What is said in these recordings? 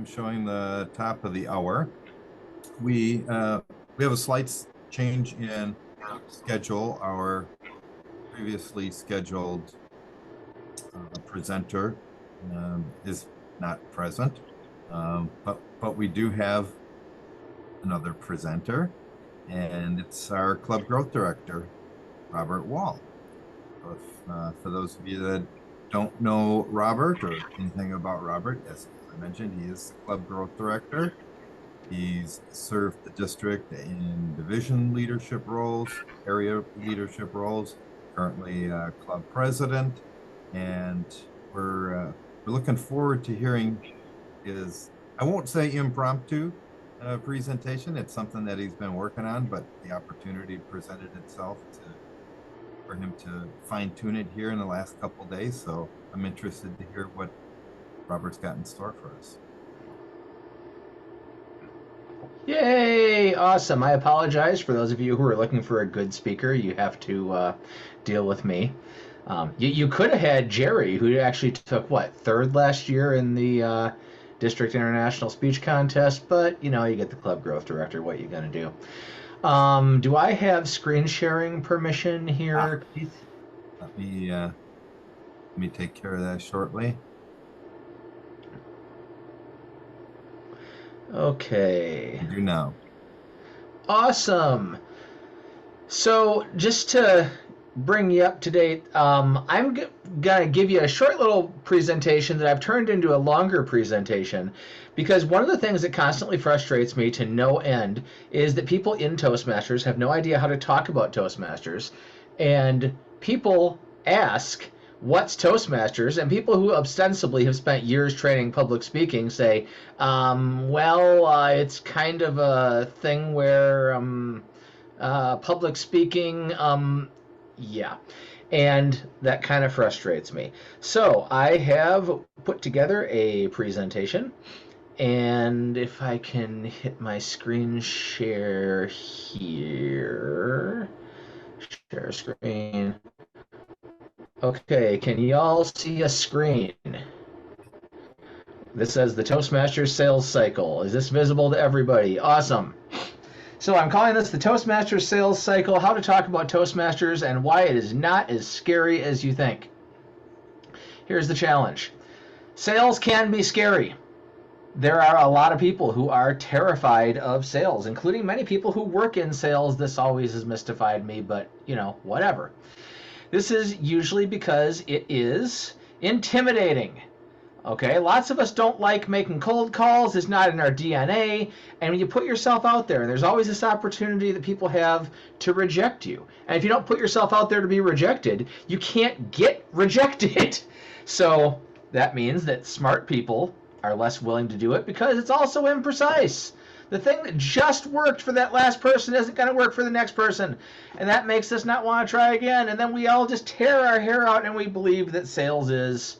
I'm showing the top of the hour. We have a slight change in schedule. Our previously scheduled presenter is not present, but we do have another presenter, and it's our club growth director, Robert Wall. So for those of you that don't know Robert or anything about Robert, as I mentioned, he is the club growth director. He's served the district in division leadership roles, area leadership roles, currently club president, and we're looking forward to hearing his, I won't say impromptu presentation. It's something that he's been working on, but the opportunity presented itself for him to fine tune it here in the last couple of days. So I'm interested to hear what Robert's got in store for us. Yay! Awesome. I apologize for those of you who are looking for a good speaker. You have to deal with me. You could have had Jerry, who actually took, what, third last year in the District International Speech Contest, but, you know, you get the club growth director. What are you going to do? Do I have screen sharing permission here, Keith? Let me take care of that shortly. Okay. I do now. Awesome. So just to bring you up to date, I'm going to give you a short little presentation that I've turned into a longer presentation, because one of the things that constantly frustrates me to no end is that people in Toastmasters have no idea how to talk about Toastmasters, and people ask, what's Toastmasters? And people who ostensibly have spent years training public speaking say, it's kind of a thing where public speaking, yeah. And that kind of frustrates me. So I have put together a presentation, and if I can hit my screen share here, share screen. Okay, can y'all see a screen? This says the Toastmasters sales cycle. Is this visible to everybody? Awesome. So I'm calling this the Toastmasters sales cycle, how to talk about Toastmasters and why it is not as scary as you think. Here's the challenge. Sales can be scary. There are a lot of people who are terrified of sales, including many people who work in sales. This always has mystified me, but, you know, whatever. This is usually because it is intimidating. Okay, lots of us don't like making cold calls. It's not in our DNA. And when you put yourself out there, there's always this opportunity that people have to reject you. And if you don't put yourself out there to be rejected, you can't get rejected. So that means that smart people are less willing to do it because it's also imprecise. The thing that just worked for that last person isn't going to work for the next person. And that makes us not want to try again. And then we all just tear our hair out and we believe that sales is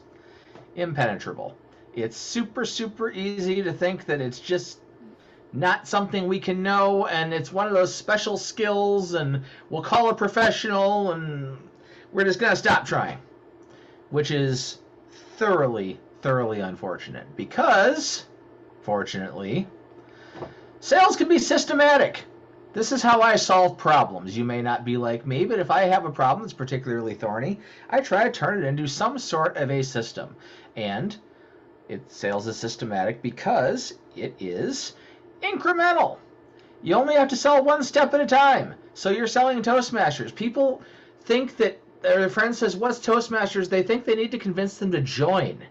impenetrable. It's super, super easy to think that it's just not something we can know, and it's one of those special skills, and we'll call a professional, and we're just going to stop trying, which is thoroughly, thoroughly unfortunate because, fortunately, sales can be systematic. This is how I solve problems. You may not be like me, but if I have a problem that's particularly thorny, I try to turn it into some sort of a system. And sales is systematic because it is incremental. You only have to sell one step at a time. So you're selling Toastmasters. People think that their friend says, what's Toastmasters? They think they need to convince them to join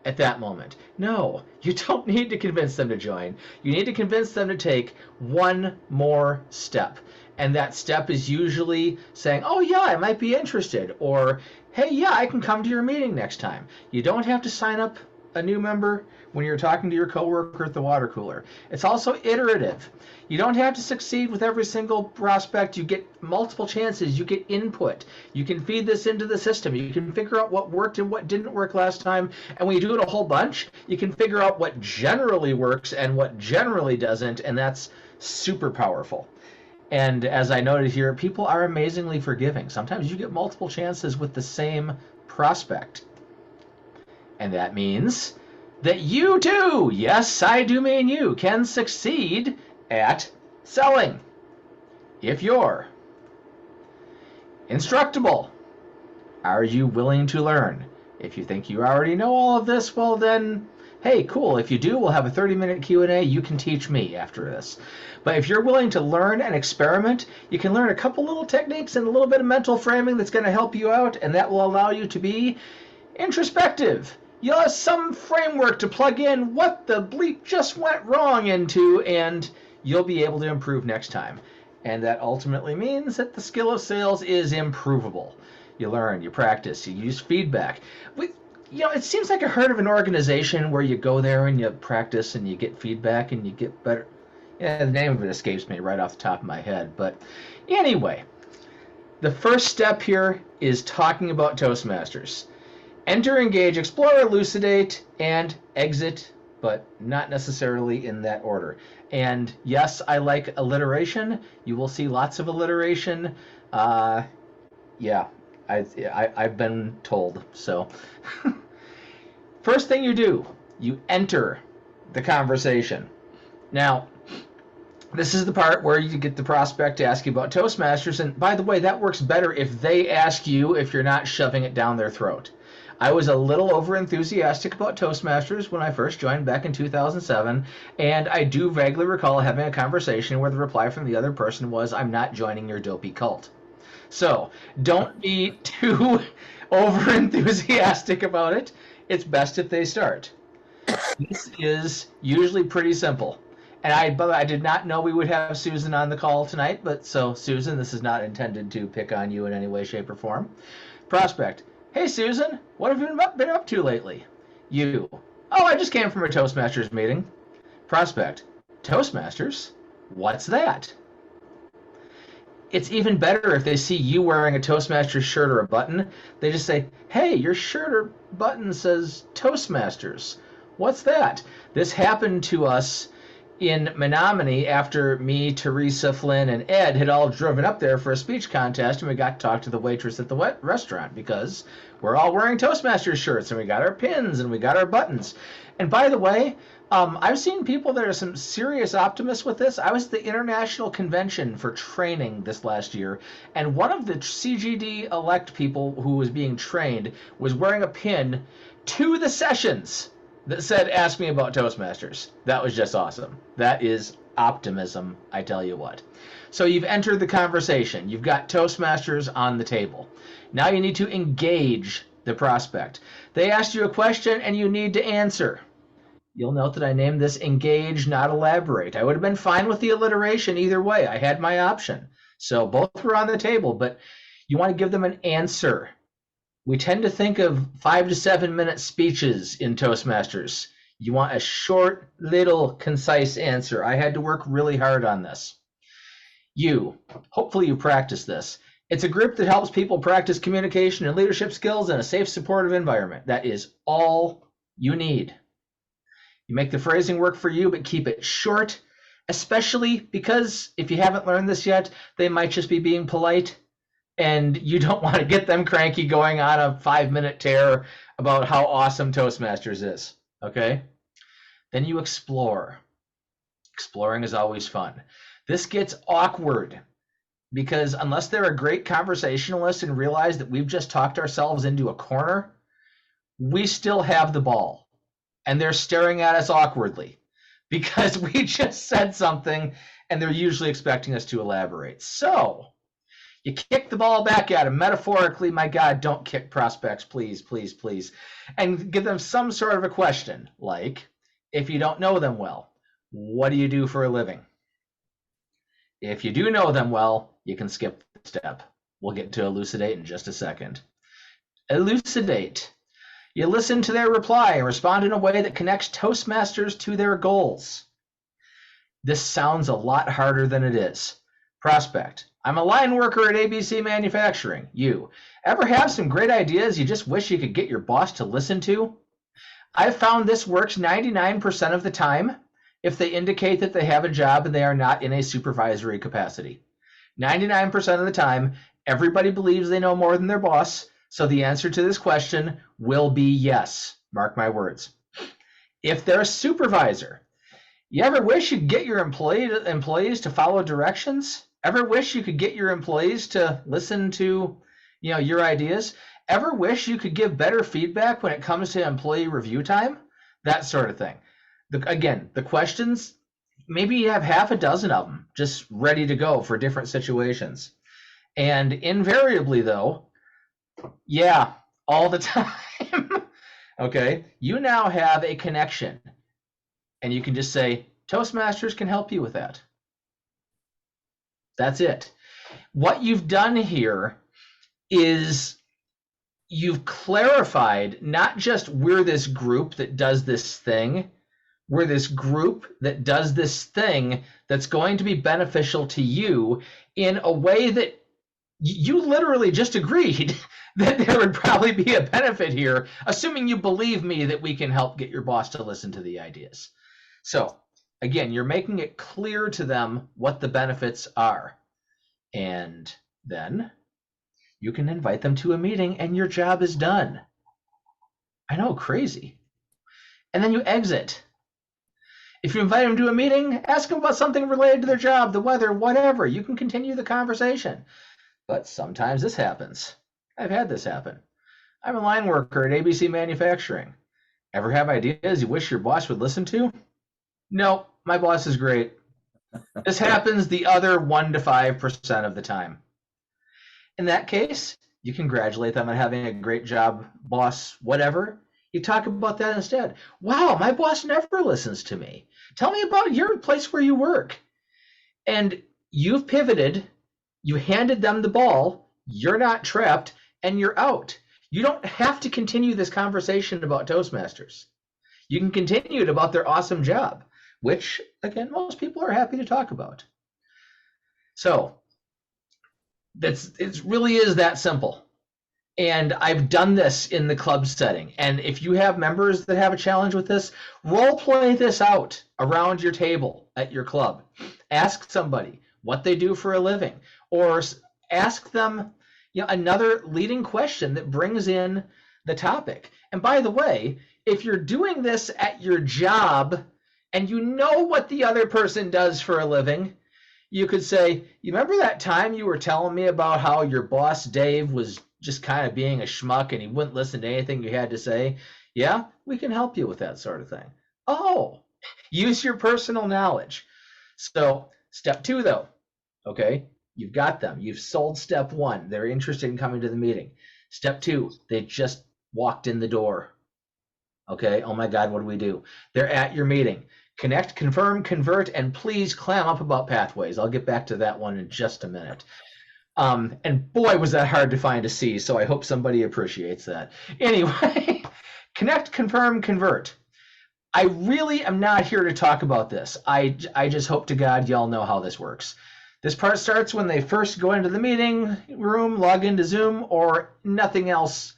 at that moment. No, you don't need to convince them to join. You need to convince them to take one more step. And that step is usually saying, oh yeah, I might be interested. Or, hey, yeah, I can come to your meeting next time. You don't have to sign up a new member when you're talking to your coworker at the water cooler. It's also iterative. You don't have to succeed with every single prospect. You get multiple chances. You get input. You can feed this into the system. You can figure out what worked and what didn't work last time. And when you do it a whole bunch, you can figure out what generally works and what generally doesn't. And that's super powerful. And as I noted here, people are amazingly forgiving. Sometimes you get multiple chances with the same prospect. And that means that you too, yes, I do mean you, can succeed at selling if you're instructable. Are you willing to learn? If you think you already know all of this, well then, hey, cool. If you do, we'll have a 30-minute Q&A. You can teach me after this. But if you're willing to learn and experiment, you can learn a couple little techniques and a little bit of mental framing that's going to help you out, and that will allow you to be introspective. You'll have some framework to plug in what the bleep just went wrong into, and you'll be able to improve next time. And that ultimately means that the skill of sales is improvable. You learn, you practice, you use feedback. It seems like I heard of an organization where you go there and you practice and you get feedback and you get better. Yeah, the name of it escapes me right off the top of my head. But anyway, the first step here is talking about Toastmasters. Enter, engage, explore, elucidate, and exit, but not necessarily in that order. And yes, I like alliteration. You will see lots of alliteration. Yeah, I've been told. So first thing you do, you enter the conversation. Now, this is the part where you get the prospect to ask you about Toastmasters. And by the way, that works better if they ask you, if you're not shoving it down their throat. I was a little over enthusiastic about Toastmasters when I first joined back in 2007, and I do vaguely recall having a conversation where the reply from the other person was, "I'm not joining your dopey cult." So don't be too over enthusiastic about it. It's best if they start. This is usually pretty simple. And I did not know we would have Susan on the call tonight, but so Susan, this is not intended to pick on you in any way, shape, or form. Prospect: "Hey Susan, what have you been up to lately?" You: "Oh, I just came from a Toastmasters meeting." Prospect: "Toastmasters? What's that?" It's even better if they see you wearing a Toastmasters shirt or a button. They just say, "Hey, your shirt or button says Toastmasters. What's that?" This happened to us in Menominee after me, Teresa, Flynn, and Ed had all driven up there for a speech contest, and we got to talk to the waitress at the restaurant because we're all wearing Toastmasters shirts, and we got our pins, and we got our buttons. And by the way, I've seen people that are some serious optimists with this. I was at the International Convention for Training this last year, and one of the CGD elect people who was being trained was wearing a pin to the sessions that said, "Ask me about Toastmasters." That was just awesome. That is optimism, I tell you what. So you've entered the conversation. You've got Toastmasters on the table. Now you need to engage the prospect. They asked you a question and you need to answer. You'll note that I named this engage, not elaborate. I would have been fine with the alliteration either way. I had my option. So both were on the table, but you want to give them an answer. We tend to think of 5 to 7 minute speeches in Toastmasters. You want a short, little, concise answer. I had to work really hard on this. Hopefully you practice this. It's a group that helps people practice communication and leadership skills in a safe, supportive environment. That is all you need. You make the phrasing work for you, but keep it short, especially because if you haven't learned this yet, they might just be being polite. And you don't want to get them cranky going on a 5-minute tear about how awesome Toastmasters is, okay? Then you explore. Exploring is always fun. This gets awkward because unless they're a great conversationalist and realize that we've just talked ourselves into a corner, we still have the ball. And they're staring at us awkwardly because we just said something and they're usually expecting us to elaborate. So you kick the ball back at them, metaphorically. My God, don't kick prospects, please, please, please. And give them some sort of a question, like, if you don't know them well, what do you do for a living? If you do know them well, you can skip the step. We'll get to elucidate in just a second. Elucidate. You listen to their reply and respond in a way that connects Toastmasters to their goals. This sounds a lot harder than it is. Prospect: "I'm a line worker at ABC Manufacturing." You: "Ever have some great ideas you just wish you could get your boss to listen to?" I've found this works 99% of the time if they indicate that they have a job and they are not in a supervisory capacity. 99% of the time, everybody believes they know more than their boss, so the answer to this question will be yes. Mark my words. If they're a supervisor, you ever wish you could get your employees to follow directions? Ever wish you could get your employees to listen to, your ideas? Ever wish you could give better feedback when it comes to employee review time? That sort of thing. Again, the questions, maybe you have half a dozen of them just ready to go for different situations. And invariably, though, yeah, all the time, okay, you now have a connection. And you can just say, Toastmasters can help you with that. That's it. What you've done here is you've clarified not just we're this group that does this thing, we're this group that does this thing that's going to be beneficial to you in a way that you literally just agreed that there would probably be a benefit here, assuming you believe me that we can help get your boss to listen to the ideas. So again, you're making it clear to them what the benefits are. And then you can invite them to a meeting and your job is done. I know, crazy. And then you exit. If you invite them to a meeting, ask them about something related to their job, the weather, whatever. You can continue the conversation. But sometimes this happens. I've had this happen. I'm a line worker at ABC Manufacturing. Ever have ideas you wish your boss would listen to? No, my boss is great. This happens the other 1 to 5% of the time. In that case, you congratulate them on having a great job, boss, whatever. You talk about that instead. Wow, my boss never listens to me. Tell me about your place where you work. And you've pivoted, you handed them the ball, you're not trapped, and you're out. You don't have to continue this conversation about Toastmasters. You can continue it about their awesome job, which, again, most people are happy to talk about. So it really is that simple. And I've done this in the club setting. And if you have members that have a challenge with this, role play this out around your table at your club. Ask somebody what they do for a living, or ask them another leading question that brings in the topic. And by the way, if you're doing this at your job and you know what the other person does for a living, you could say, you remember that time you were telling me about how your boss, Dave, was just kind of being a schmuck and he wouldn't listen to anything you had to say? Yeah, we can help you with that sort of thing. Oh, use your personal knowledge. So step 2, though, okay, you've got them. You've sold step 1. They're interested in coming to the meeting. Step 2, they just walked in the door. Okay, oh my God, what do we do? They're at your meeting. Connect, confirm, convert, and please clam up about pathways. I'll get back to that one in just a minute. And boy, was that hard to find a C, so I hope somebody appreciates that. Anyway, connect, confirm, convert. I really am not here to talk about this. I just hope to God y'all know how this works. This part starts when they first go into the meeting room, log into Zoom, or nothing else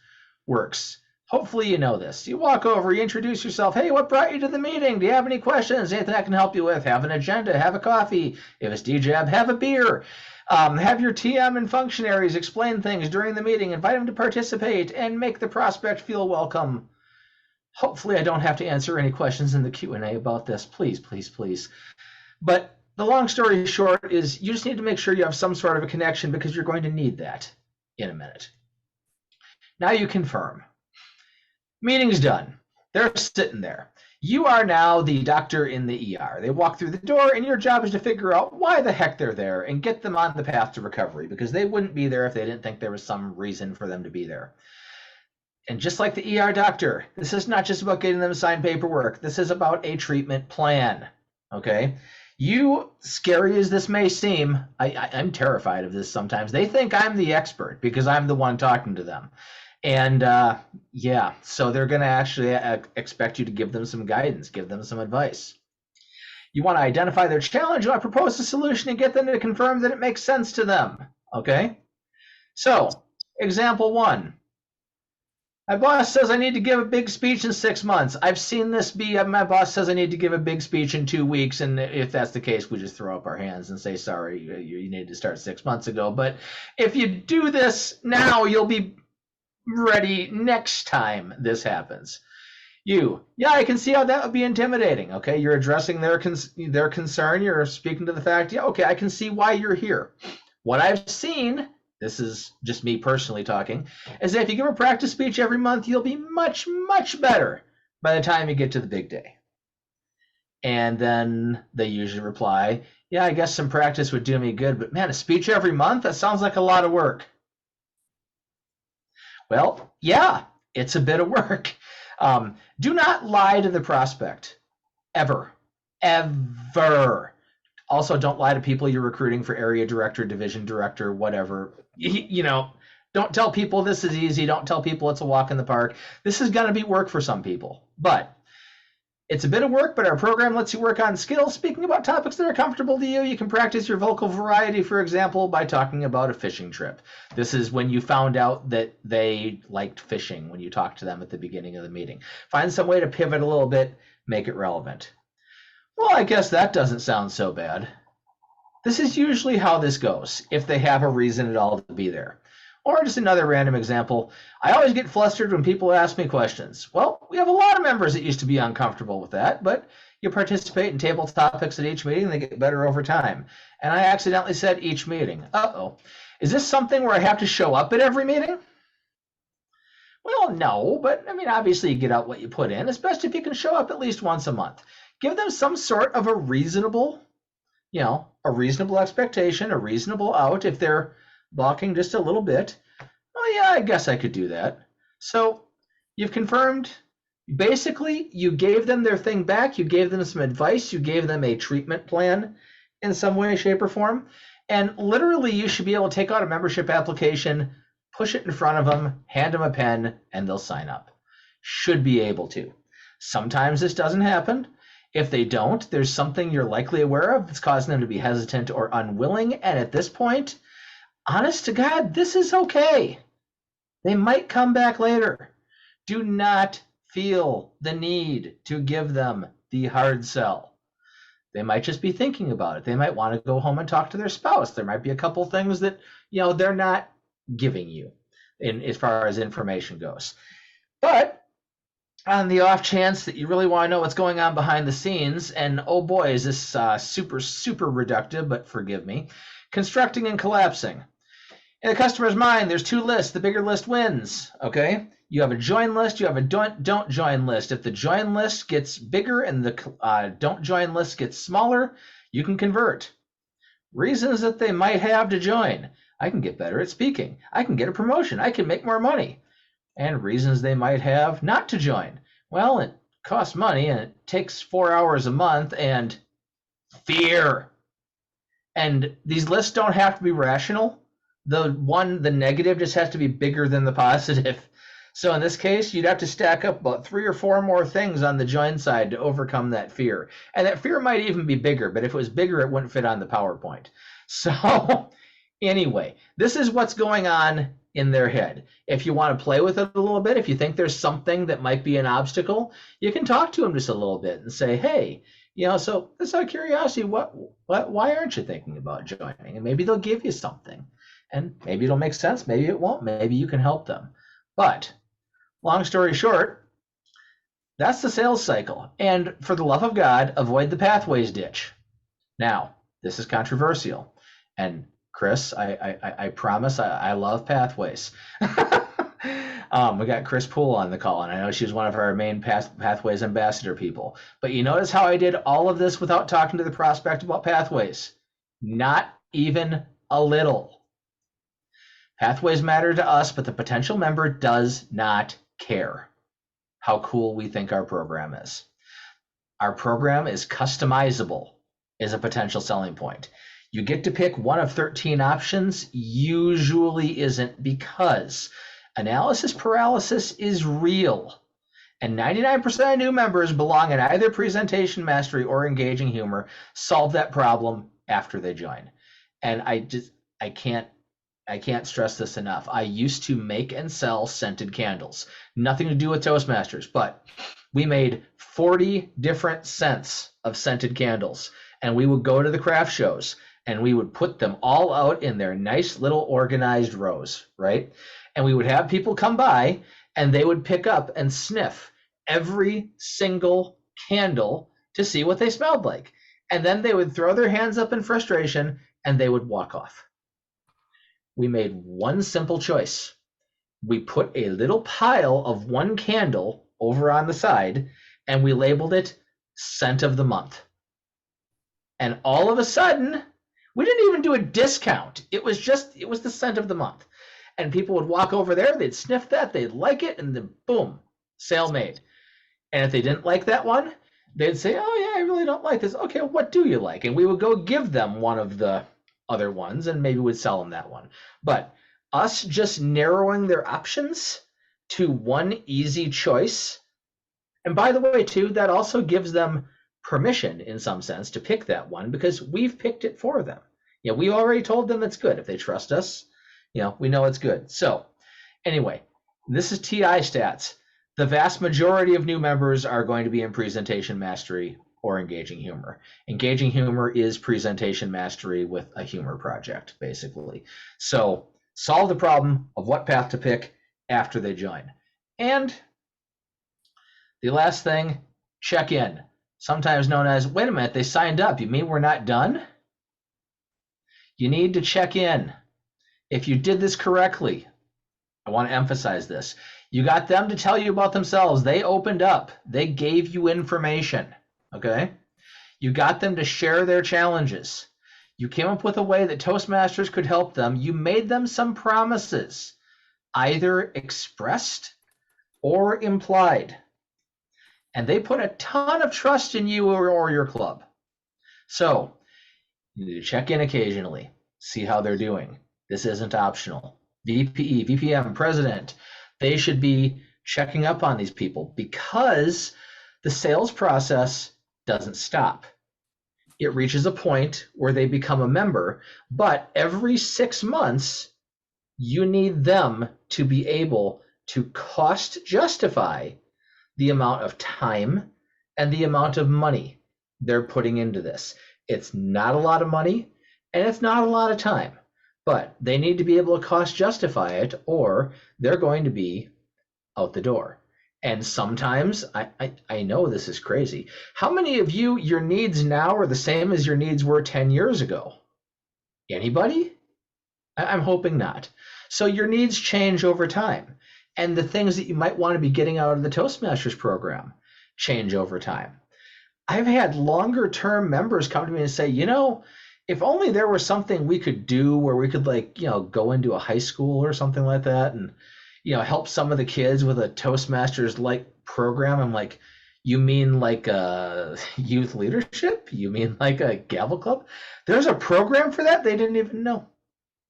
works. Hopefully you know this. You walk over, you introduce yourself. Hey, what brought you to the meeting? Do you have any questions? Anything I can help you with? Have an agenda, have a coffee. If it's DJAB, have a beer. Have your TM and functionaries explain things during the meeting, invite them to participate, and make the prospect feel welcome. Hopefully I don't have to answer any questions in the Q&A about this. Please, please, please. But the long story short is you just need to make sure you have some sort of a connection because you're going to need that in a minute. Now you confirm. Meeting's done. They're sitting there. You are now the doctor in the ER. They walk through the door, and your job is to figure out why the heck they're there and get them on the path to recovery, because they wouldn't be there if they didn't think there was some reason for them to be there. And just like the ER doctor, this is not just about getting them to sign paperwork. This is about a treatment plan, okay? You, scary as this may seem, I'm terrified of this sometimes. They think I'm the expert because I'm the one talking to them. And yeah, so they're going to actually expect you to give them some guidance, give them some advice. You want to identify their challenge, you want to propose a solution and get them to confirm that it makes sense to them, okay? So, example 1. My boss says I need to give a big speech in 6 months. I've seen this be, my boss says I need to give a big speech in 2 weeks, and if that's the case, we just throw up our hands and say, sorry, you needed to start 6 months ago. But if you do this now, you'll be ready next time this happens. Yeah, I can see how that would be intimidating. Okay, you're addressing their concern. You're speaking to the fact. Yeah, okay, I can see why you're here. What I've seen, this is just me personally talking, is that if you give a practice speech every month, you'll be much, much better by the time you get to the big day. And then they usually reply, yeah, I guess some practice would do me good, but man, a speech every month? That sounds like a lot of work. Well, yeah, it's a bit of work. Do not lie to the prospect, ever, ever. Also, don't lie to people you're recruiting for area director, division director, whatever. Don't tell people this is easy. Don't tell people it's a walk in the park. This is going to be work for some people, but it's a bit of work, but our program lets you work on skills. Speaking about topics that are comfortable to you, you can practice your vocal variety, for example, by talking about a fishing trip. This is when you found out that they liked fishing when you talked to them at the beginning of the meeting. Find some way to pivot a little bit, make it relevant. Well, I guess that doesn't sound so bad. This is usually how this goes, if they have a reason at all to be there. Or just another random example, I always get flustered when people ask me questions. Well, we have a lot of members that used to be uncomfortable with that, but you participate in table topics at each meeting, they get better over time. And I accidentally said each meeting. Uh-oh. Is this something where I have to show up at every meeting? Well, no, but I mean, obviously you get out what you put in. It's best if you can show up at least once a month. Give them some sort of a reasonable expectation, a reasonable out if they're balking just a little bit. Oh yeah, I guess I could do that. So you've confirmed, basically you gave them their thing back, you gave them some advice, you gave them a treatment plan in some way, shape, or form, and literally you should be able to take out a membership application, push it in front of them, hand them a pen, and they'll sign up. Should be able to. Sometimes this doesn't happen. If they don't, there's something you're likely aware of that's causing them to be hesitant or unwilling, and at this point, honest to God, this is okay. They might come back later. Do not feel the need to give them the hard sell. They might just be thinking about it. They might want to go home and talk to their spouse. There might be a couple things that, they're not giving you as far as information goes. But on the off chance that you really want to know what's going on behind the scenes, and oh boy, is this super, super reductive, but forgive me, constructing and collapsing. In the customer's mind, there's two lists. The bigger list wins, okay? You have a join list, you have a don't join list. If the join list gets bigger and the don't join list gets smaller, you can convert. Reasons that they might have to join. I can get better at speaking. I can get a promotion. I can make more money. And reasons they might have not to join. Well, it costs money and it takes 4 hours a month and fear. And these lists don't have to be rational. The negative just has to be bigger than the positive. So in this case, you'd have to stack up about 3 or 4 more things on the join side to overcome that fear. And that fear might even be bigger, but if it was bigger, it wouldn't fit on the PowerPoint. So anyway, this is what's going on in their head. If you want to play with it a little bit, if you think there's something that might be an obstacle, you can talk to them just a little bit and say, hey, so just out of curiosity, why aren't you thinking about joining? And maybe they'll give you something. And maybe it'll make sense, maybe it won't, maybe you can help them. But long story short, that's the sales cycle. And for the love of God, avoid the pathways ditch. Now, this is controversial. And Chris, I promise I love pathways. We got Chris Poole on the call, and I know she's one of our main pathways ambassador people. But you notice how I did all of this without talking to the prospect about pathways? Not even a little. Pathways matter to us, but the potential member does not care how cool we think our program is. Our program is customizable, is a potential selling point. You get to pick one of 13 options, usually isn't, because analysis paralysis is real. And 99% of new members belong in either presentation mastery or engaging humor, solve that problem after they join. And I can't stress this enough. I used to make and sell scented candles. Nothing to do with Toastmasters, but we made 40 different scents of scented candles. And we would go to the craft shows and we would put them all out in their nice little organized rows, right? And we would have people come by and they would pick up and sniff every single candle to see what they smelled like. And then they would throw their hands up in frustration and they would walk off. We made one simple choice. We put a little pile of one candle over on the side and we labeled it Scent of the Month. And all of a sudden, we didn't even do a discount. It was the scent of the month. And people would walk over there, they'd sniff that, they'd like it, and then boom, sale made. And if they didn't like that one, they'd say, oh yeah, I really don't like this. Okay, what do you like? And we would go give them one of the other ones and maybe we'd sell them that one. But us just narrowing their options to one easy choice. And by the way, too, that also gives them permission in some sense to pick that one because we've picked it for them. We already told them it's good. If they trust us, we know it's good. So anyway, this is TI stats. The vast majority of new members are going to be in presentation mastery or engaging humor. Engaging humor is presentation mastery with a humor project, basically. So solve the problem of what path to pick after they join. And the last thing, check in. Sometimes known as, wait a minute, they signed up. You mean we're not done? You need to check in. If you did this correctly, I want to emphasize this. You got them to tell you about themselves. They opened up. They gave you information. Okay? You got them to share their challenges. You came up with a way that Toastmasters could help them. You made them some promises, either expressed or implied. And they put a ton of trust in you or your club. So you need to check in occasionally, see how they're doing. This isn't optional. VPE, VPM, president, they should be checking up on these people because the sales process doesn't stop. It reaches a point where they become a member, but every 6 months, you need them to be able to cost justify the amount of time and the amount of money they're putting into this. It's not a lot of money and it's not a lot of time, but they need to be able to cost justify it or they're going to be out the door. And sometimes, I know this is crazy. How many of you, your needs now are the same as your needs were 10 years ago? Anybody? I'm hoping not. So your needs change over time. And the things that you might want to be getting out of the Toastmasters program change over time. I've had longer term members come to me and say, if only there was something we could do where we could go into a high school or something like that and, help some of the kids with a Toastmasters like program. I'm like, you mean like a youth leadership? You mean like a gavel club? There's a program for that? They didn't even know.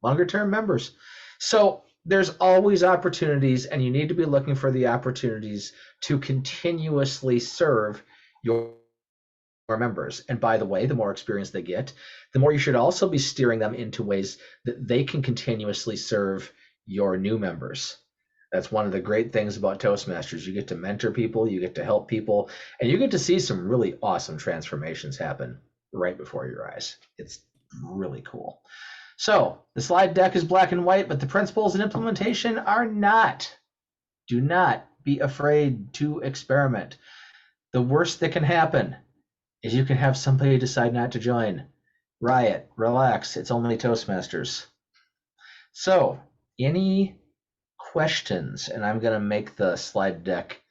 Longer term members. So there's always opportunities and you need to be looking for the opportunities to continuously serve your members. And by the way, the more experience they get, the more you should also be steering them into ways that they can continuously serve your new members. That's one of the great things about Toastmasters. You get to mentor people, you get to help people, and you get to see some really awesome transformations happen right before your eyes. It's really cool. So the slide deck is black and white, but the principles and implementation are not. Do not be afraid to experiment. The worst that can happen is you can have somebody decide not to join. Riot, relax, it's only Toastmasters. So, any questions? And I'm going to make the slide deck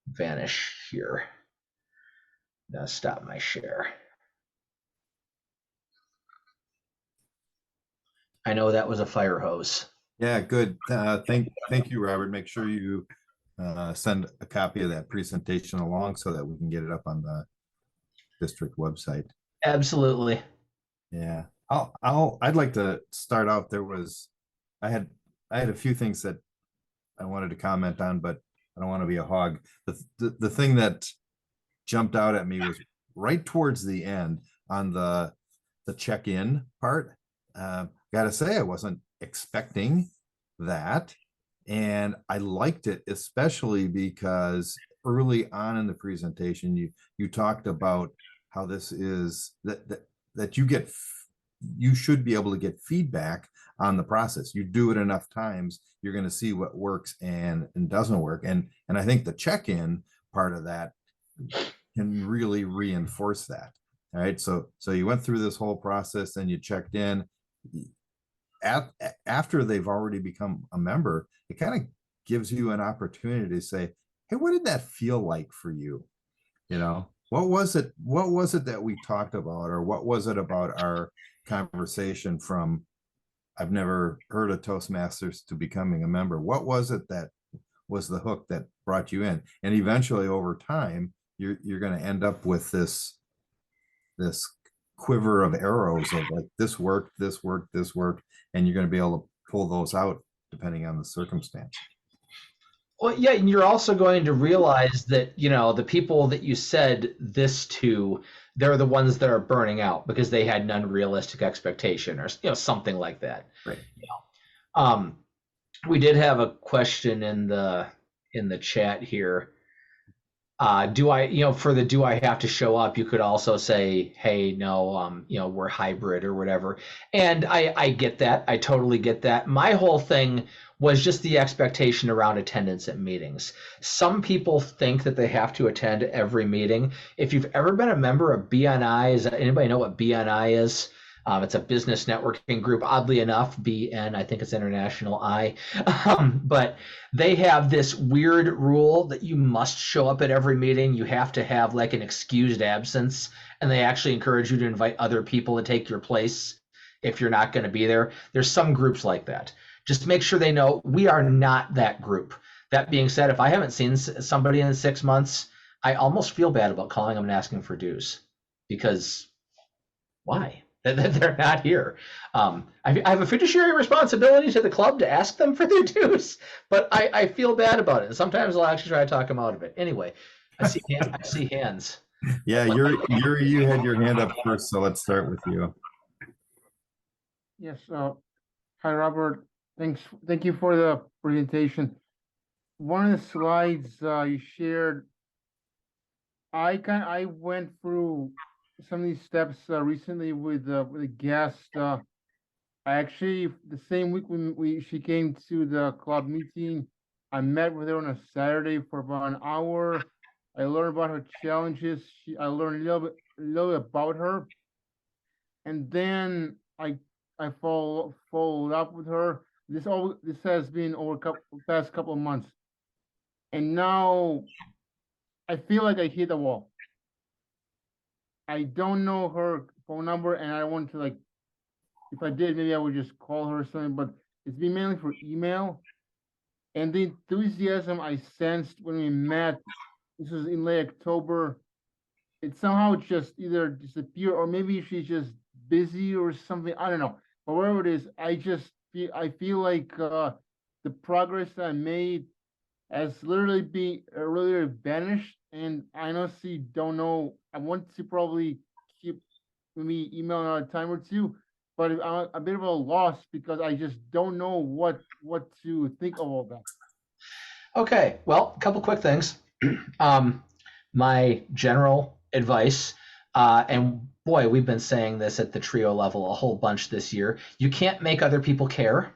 vanish here. Now stop my share. I know that was a fire hose. Yeah, good. Thank you, Robert. Make sure you send a copy of that presentation along so that we can get it up on the district website. Absolutely. Yeah. I'd like to start out. I had a few things that I wanted to comment on, but I don't want to be a hog. The thing that jumped out at me was right towards the end on the check-in part. Gotta say, I wasn't expecting that. And I liked it, especially because early on in the presentation, you talked about how this is that you get you should be able to get feedback on the process. You do it enough times, you're going to see what works and doesn't work. And I think the check-in part of that can really reinforce that. All right. So you went through this whole process and you checked in. After they've already become a member, it kind of gives you an opportunity to say, hey, what did that feel like for you? You know, what was it that we talked about, or what was it about our conversation from I've never heard of Toastmasters to becoming a member? What was it that was the hook that brought you in? And eventually over time, you're going to end up with this quiver of arrows of like, this worked, this worked, this worked, and you're going to be able to pull those out depending on the circumstance. Well, yeah, and you're also going to realize that, the people that you said this to, they're the ones that are burning out because they had an unrealistic expectation or, something like that. Right. We did have a question in the chat here. Do I have to show up? You could also say, hey, no, we're hybrid or whatever. And I get that. I totally get that. My whole thing was just the expectation around attendance at meetings. Some people think that they have to attend every meeting. If you've ever been a member of BNI, does anybody know what BNI is? It's a business networking group. Oddly enough, BN, I think it's International I. But they have this weird rule that you must show up at every meeting. You have to have like an excused absence, and they actually encourage you to invite other people to take your place if you're not going to be there. There's some groups like that. Just make sure they know we are not that group. That being said, if I haven't seen somebody in 6 months, I almost feel bad about calling them and asking for dues, because why? They're not here. I have a fiduciary responsibility to the club to ask them for their dues, but I feel bad about it. And sometimes I'll actually try to talk them out of it. Anyway, I see hands. Yeah, you had your hand up first, so let's start with you. Yes. Hi, Robert. Thank you for the presentation. One of the slides you shared, I went through some of these steps recently with a guest. I actually, the same week when she came to the club meeting, I met with her on a Saturday for about an hour. I learned about her challenges. I learned a little bit about her, and then I followed up with her. This has been over past couple of months, and now I feel like I hit a wall. I don't know her phone number, and I want to, like, if I did, maybe I would just call her or something, but it's been mainly for email. And the enthusiasm I sensed when we met, this was in late October, it somehow just either disappeared, or maybe she's just busy or something. I don't know. But whatever it is, I feel like the progress I made has literally been really vanished. And I honestly don't know. I want to probably keep me emailing out a time or two, but I'm a bit of a loss because I just don't know what to think of all that. Okay, well, a couple quick things. My general advice, and boy, we've been saying this at the trio level a whole bunch this year. You can't make other people care.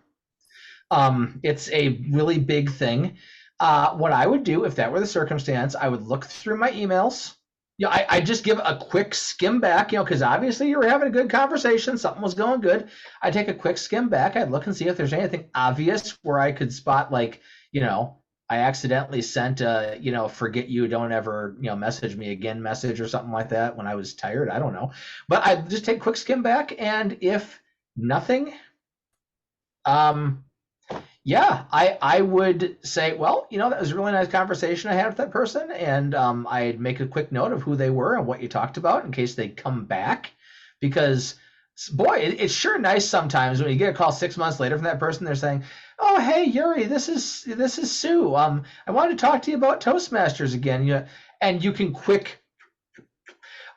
It's a really big thing. What I would do if that were the circumstance, I would look through my emails. I just give a quick skim back, because obviously you were having a good conversation, something was going good. I'd take a quick skim back. I'd look and see if there's anything obvious where I could spot, like, I accidentally sent a, forget you, don't ever, message me again message or something like that when I was tired. I don't know. But I'd just take a quick skim back, and if nothing, yeah, I would say, well, that was a really nice conversation I had with that person, and I'd make a quick note of who they were and what you talked about in case they come back, because, boy, it's sure nice sometimes when you get a call 6 months later from that person. They're saying, oh, hey, Yuri, this is Sue. I wanted to talk to you about Toastmasters again. And you can quick,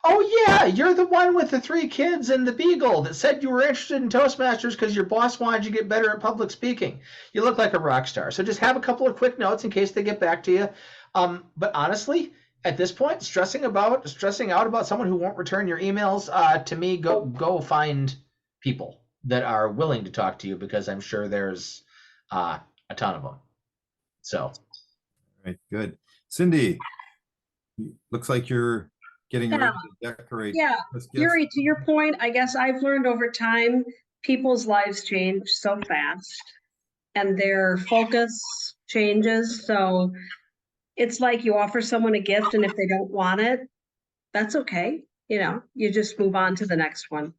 oh, yeah, you're the one with the 3 kids and the beagle that said you were interested in Toastmasters because your boss wanted you to get better at public speaking. You look like a rock star. So just have a couple of quick notes in case they get back to you. But honestly, at this point, stressing out about someone who won't return your emails, to me, go find people that are willing to talk to you, because I'm sure there's a ton of them. So, All right, good. Cindy, looks like you're getting Yeah, ready to decorate yeah. this gift. Yuri, to your point, I guess I've learned over time, people's lives change so fast and their focus changes. So it's like you offer someone a gift, and if they don't want it, that's okay. You know, you just move on to the next one.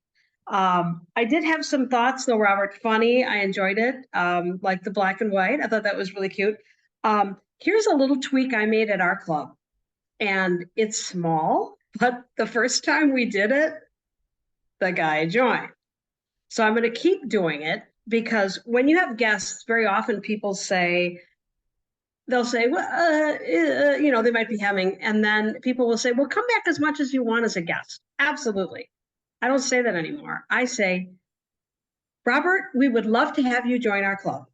I did have some thoughts though, Robert. Funny, I enjoyed it. Like the black and white. I thought that was really cute. Here's a little tweak I made at our club, and it's small, but the first time we did it, the guy joined. So I'm going to keep doing it, because when you have guests, very often people say, they'll say, well, you know, they might be having, and then people will say, well, come back as much as you want as a guest. Absolutely. I don't say that anymore. I say, Robert, we would love to have you join our club.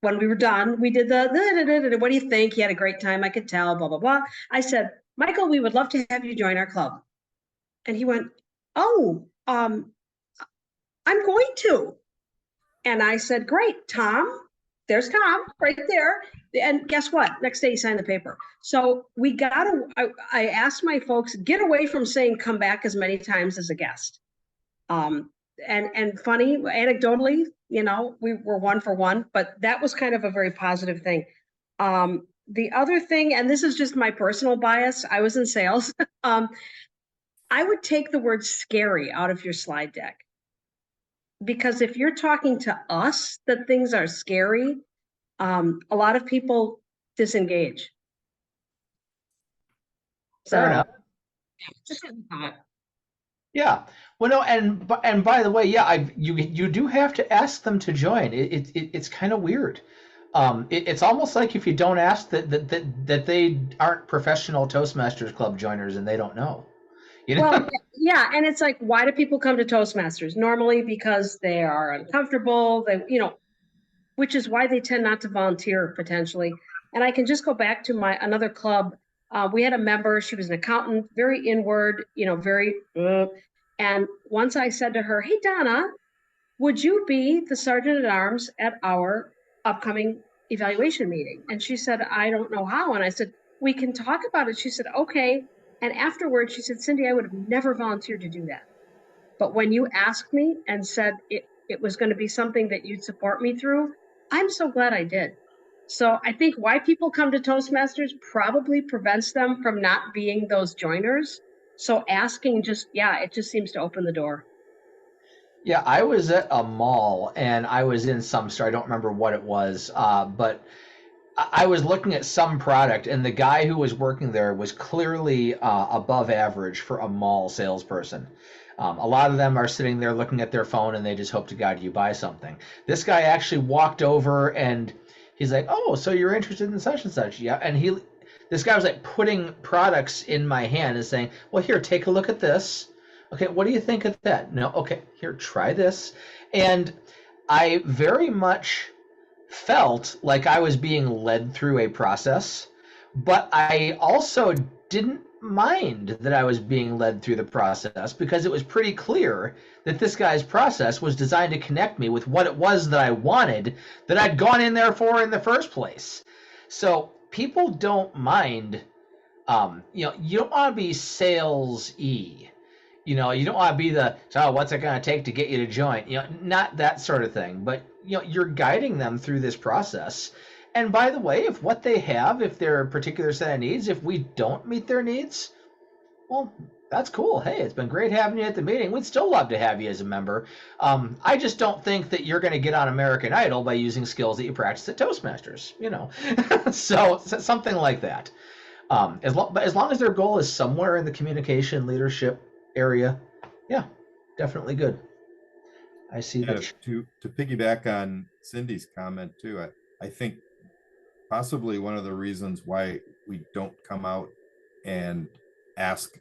When we were done, we did the what do you think? He had a great time. I could tell, blah, blah, blah. I said, Michael, we would love to have you join our club. And he went, oh, I'm going to. And I said, great, Tom. There's Tom right there. And guess what? Next day he signed the paper. So we got to, I asked my folks, get away from saying come back as many times as a guest. And funny, anecdotally, you know, we were 1 for 1, but that was kind of a very positive thing. The other thing, and this is just my personal bias, I was in sales. I would take the word scary out of your slide deck. Because if you're talking to us that things are scary, a lot of people disengage. fair enough. Just a thought. Yeah. Well, no, and by the way, yeah, you do have to ask them to join. It's kind of weird. It's almost like if you don't ask that they aren't professional Toastmasters Club joiners and they don't know. You know? Well, yeah, and it's like, why do people come to Toastmasters? Normally because they are uncomfortable, they, you know, which is why they tend not to volunteer potentially. And I can just go back to another club. We had a member, she was an accountant, very inward, you know, very, and once I said to her, hey, Donna, would you be the sergeant at arms at our upcoming evaluation meeting? And she said, I don't know how. And I said, we can talk about it. She said, okay. And afterwards, she said, Cindy, I would have never volunteered to do that. But when you asked me and said it was going to be something that you'd support me through, I'm so glad I did. So I think why people come to Toastmasters probably prevents them from not being those joiners. So asking just, yeah, it just seems to open the door. Yeah, I was at a mall and I was in some store. I don't remember what it was, but I was looking at some product, and the guy who was working there was clearly above average for a mall salesperson. A lot of them are sitting there looking at their phone, and they just hope to God you buy something. This guy actually walked over, and he's like, "Oh, so you're interested in such and such?" Yeah, and this guy was like putting products in my hand and saying, "Well, here, take a look at this. Okay, what do you think of that? No, okay, here, try this." And I very much felt like I was being led through a process, but I also didn't mind that I was being led through the process, because it was pretty clear that this guy's process was designed to connect me with what it was that I wanted, that I'd gone in there for in the first place. So people don't mind, you know, you don't want to be sales-y. You know, you don't want to be the, so what's it going to take to get you to join? You know, not that sort of thing. But, you know, you're guiding them through this process. And by the way, if what they have, if they're a particular set of needs, if we don't meet their needs, well, that's cool. Hey, it's been great having you at the meeting. We'd still love to have you as a member. I just don't think that you're going to get on American Idol by using skills that you practice at Toastmasters, you know. So something like that. As long as their goal is somewhere in the communication leadership area, yeah, definitely good. I see that. To piggyback on Cindy's comment too, I think possibly one of the reasons why we don't come out and ask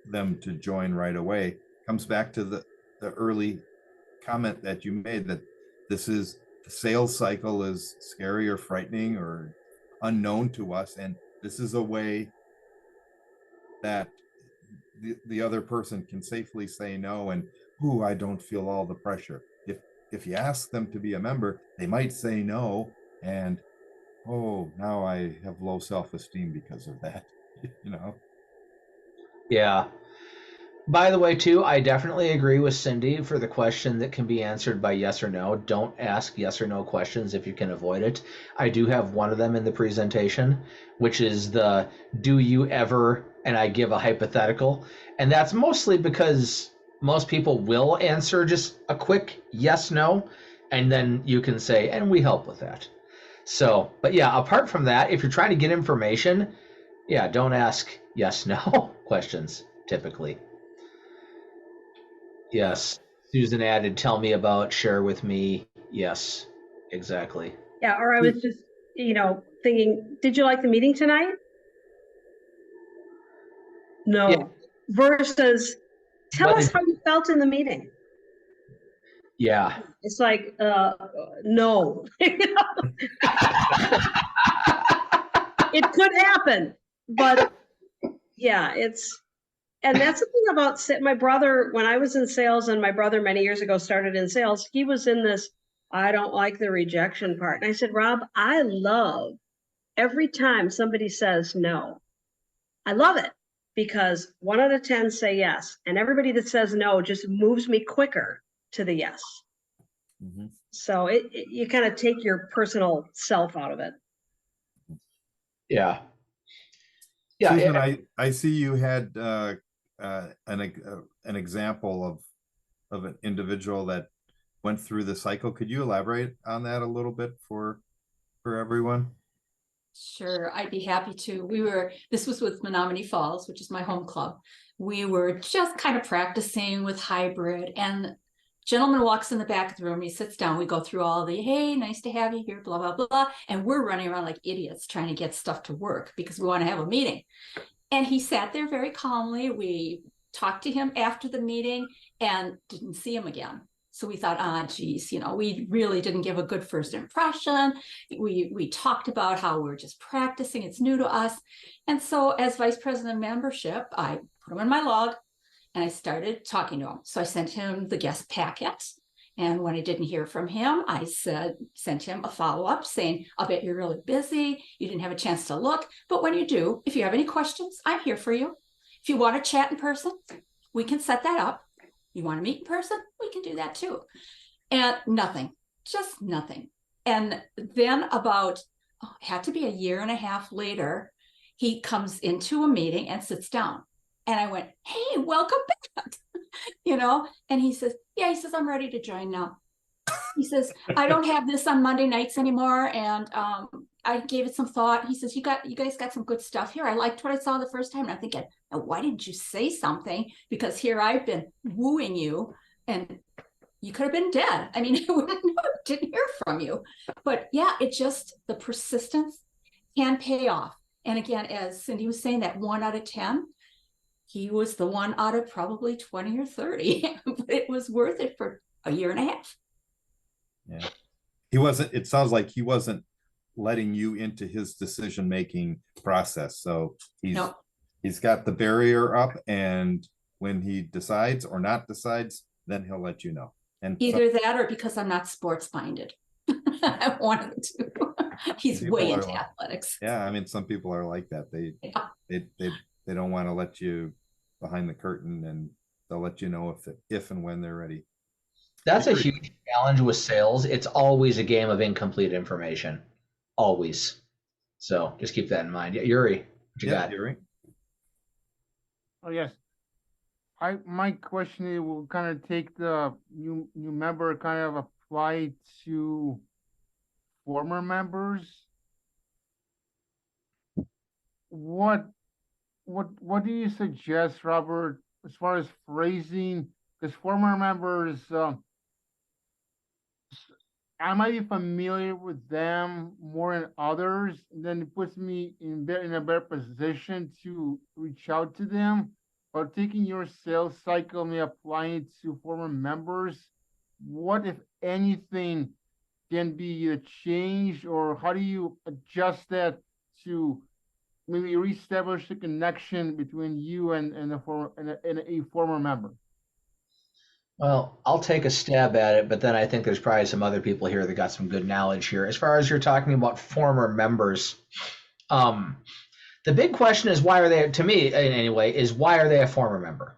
them to join right away comes back to the early comment that you made, that this is, the sales cycle is scary or frightening or unknown to us, and this is a way that the other person can safely say no, and ooh, I don't feel all the pressure. If you ask them to be a member, they might say no, and oh, now I have low self-esteem because of that. You know. Yeah. By the way, too, I definitely agree with Cindy for the question that can be answered by yes or no. Don't ask yes or no questions if you can avoid it. I do have one of them in the presentation, which is the do you ever, and I give a hypothetical. And that's mostly because most people will answer just a quick yes, no, and then you can say, and we help with that. So, but yeah, apart from that, if you're trying to get information, yeah, don't ask yes, no questions typically. Yes. Susan added, tell me about, share with me. Yes, exactly. Yeah, or I was just, thinking, did you like the meeting tonight? No. Yeah. Versus, tell What us did, how you felt in the meeting. yeah. It's like, no. It could happen, but yeah, and that's the thing about my brother, when I was in sales, and my brother many years ago started in sales, he was in this, I don't like the rejection part. And I said, Rob, I love every time somebody says no. I love it because 1 out of 10 say yes. And everybody that says no just moves me quicker to the yes. Mm-hmm. So you kind of take your personal self out of it. Yeah. Yeah. Susan, I see you had an example of an individual that went through the cycle. Could you elaborate on that a little bit for everyone? Sure, I'd be happy to. This was with Menominee Falls, which is my home club. We were just kind of practicing with hybrid, and gentleman walks in the back of the room, he sits down, we go through all the, hey, nice to have you here, blah, blah, blah. And we're running around like idiots trying to get stuff to work because we want to have a meeting. And he sat there very calmly. We talked to him after the meeting and didn't see him again. So we thought, geez, we really didn't give a good first impression. We talked about how we're just practicing. It's new to us. And so as vice president of membership, I put him in my log and I started talking to him. So I sent him the guest packet. And when I didn't hear from him, I sent him a follow-up saying, I'll bet you're really busy. You didn't have a chance to look. But when you do, if you have any questions, I'm here for you. If you want to chat in person, we can set that up. You want to meet in person? We can do that too. And nothing, just nothing. And then had to be a year and a half later, he comes into a meeting and sits down. And I went, hey, welcome back. And he says, yeah, I'm ready to join now. He says, I don't have this on Monday nights anymore. And I gave it some thought. He says, you guys got some good stuff here. I liked what I saw the first time. And I'm thinking, why didn't you say something? Because here I've been wooing you and you could have been dead. I mean, I didn't hear from you. But yeah, the persistence can pay off. And again, as Cindy was saying, that 1 out of 10, he was the 1 out of probably 20 or 30, but it was worth it for a year and a half. Yeah. It sounds like he wasn't letting you into his decision-making process. So he's got the barrier up, and when he decides or not decides, then he'll let you know. And either that or because I'm not sports minded. One of the two. He's way into athletics. Yeah, I mean, some people are like that. They don't want to let you behind the curtain, and they'll let you know if and when they're ready. That's a huge challenge with sales. It's always a game of incomplete information. Always. So just keep that in mind. Yeah, Yuri, what you got? Yuri. Oh yes. My question will kind of take the new member, kind of apply to former members. What do you suggest, Robert, as far as phrasing? Because former members, I might be familiar with them more than others, and then it puts me in a better position to reach out to them. But taking your sales cycle and applying it to former members, what, if anything, can be changed, or how do you adjust that to maybe reestablish the connection between you and a former member? Well, I'll take a stab at it, but then I think there's probably some other people here that got some good knowledge here. As far as you're talking about former members, um, the big question is why are they, to me anyway, is why are they a former member?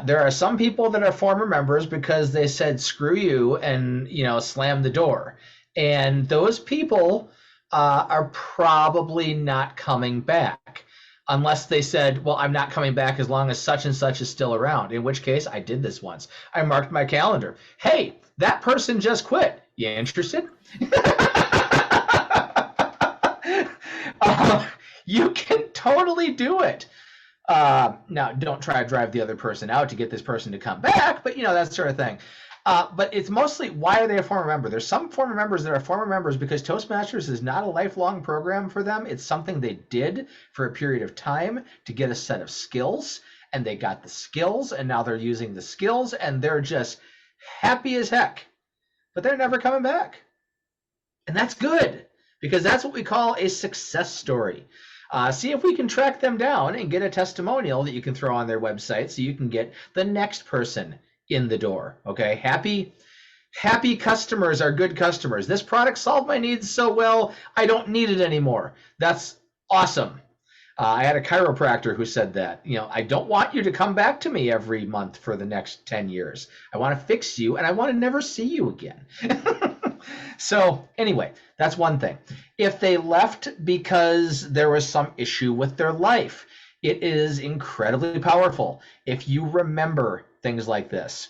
There are some people that are former members because they said screw you and slammed the door, and those people are probably not coming back unless they said, well, I'm not coming back as long as such and such is still around, in which case I did this once. I marked my calendar. Hey, that person just quit. You interested? You can totally do it. Now, don't try to drive the other person out to get this person to come back, but that sort of thing. But it's mostly, why are they a former member? There's some former members that are former members because Toastmasters is not a lifelong program for them. It's something they did for a period of time to get a set of skills, and they got the skills, and now they're using the skills, and they're just happy as heck. But they're never coming back. And that's good, because that's what we call a success story. See if we can track them down and get a testimonial that you can throw on their website so you can get the next person in the door. Okay, happy customers are good customers. This product solved my needs so well, I don't need it anymore. That's awesome. I had a chiropractor who said that, I don't want you to come back to me every month for the next 10 years. I want to fix you, and I want to never see you again. So anyway, that's one thing. If they left because there was some issue with their life, it is incredibly powerful if you remember things like this.